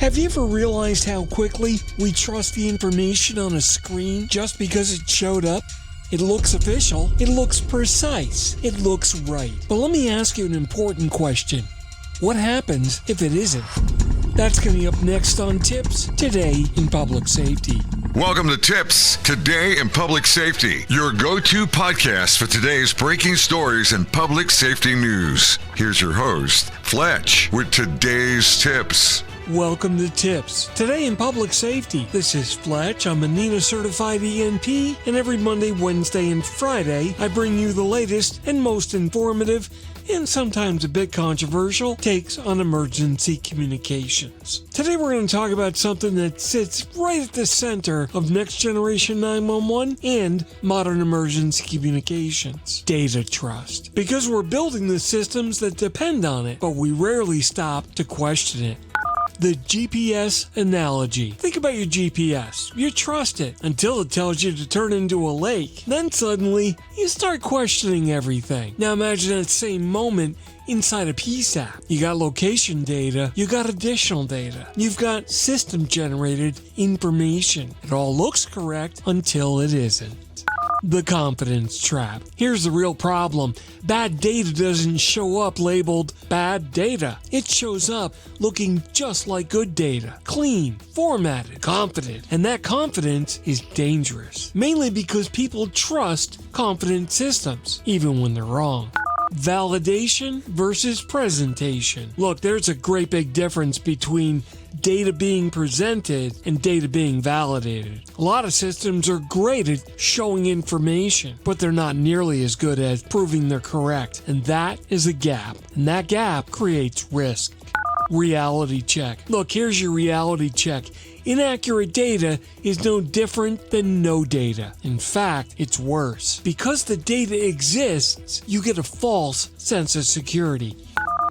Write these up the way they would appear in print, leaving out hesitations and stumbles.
Have you ever realized how quickly we trust the information on a screen just because it showed up? It looks official, it looks precise, it looks right. But let me ask you an important question. What happens if it isn't? That's coming up next on TiPS Today in Public Safety. Welcome to TiPS Today in Public Safety, your go-to podcast for today's breaking stories and public safety news. Here's your host, Fletch, with today's tips. Welcome to TiPS Today in Public Safety. This is Fletch. I'm a NENA certified ENP, and every Monday, Wednesday, and Friday, I bring you the latest and most informative and sometimes a bit controversial takes on emergency communications. Today we're going to talk about something that sits right at the center of next generation 911 and modern emergency communications: data trust. Because we're building the systems that depend on it, but we rarely stop to question it. The GPS analogy. Think about your GPS. You trust it until it tells you to turn into a lake. Then suddenly, you start questioning everything. Now imagine that same moment inside a PIECE app. You got location data, you got additional data, you've got system-generated information. It all looks correct until it isn't. The confidence trap. Here's the real problem. Bad data doesn't show up labeled bad data. It shows up looking just like good data. Clean, formatted, confident. And that confidence is dangerous. Mainly because people trust confident systems, even when they're wrong. Validation versus presentation. Look, there's a great big difference between data being presented and data being validated. A lot of systems are great at showing information, but they're not nearly as good at proving they're correct. And that is a gap. And that gap creates risk. Reality check. Look, here's your reality check. Inaccurate data is no different than no data. In fact, it's worse. Because the data exists, you get a false sense of security.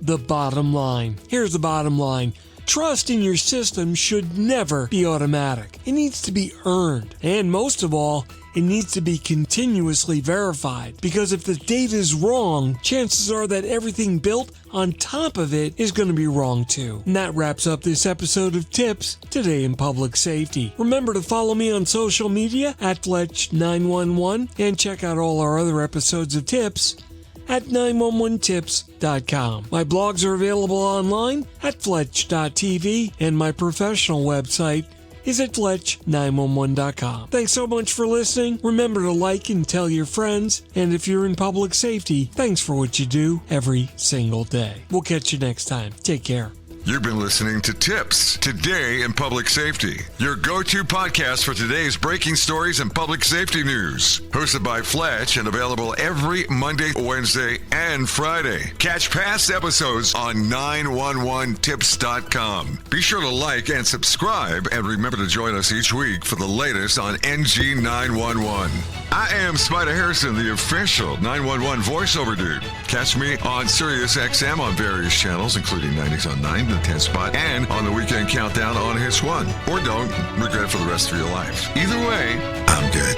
The bottom line. Here's the bottom line. Trust in your system should never be automatic. It needs to be earned. And most of all, it needs to be continuously verified. Because if the data is wrong, chances are that everything built on top of it is going to be wrong too. And that wraps up this episode of TiPS Today in Public Safety. Remember to follow me on social media at Fletch911 and check out all our other episodes of TiPS at 911tips.com. My blogs are available online at fletch.tv, and my professional website is at fletch911.com. Thanks so much for listening. Remember to like and tell your friends, and if you're in public safety, thanks for what you do every single day. We'll catch you next time. Take care. You've been listening to TiPS Today in Public Safety, your go-to podcast for today's breaking stories and public safety news. Hosted by Fletch and available every Monday, Wednesday, and Friday. Catch past episodes on 911tips.com. Be sure to like and subscribe, and remember to join us each week for the latest on NG911. I am Spider Harrison, the official 911 voiceover dude. Catch me on Sirius XM on various channels, including 90s on 9, the 10 spot, and on the weekend countdown on Hits 1. Or don't regret it for the rest of your life. Either way, I'm good.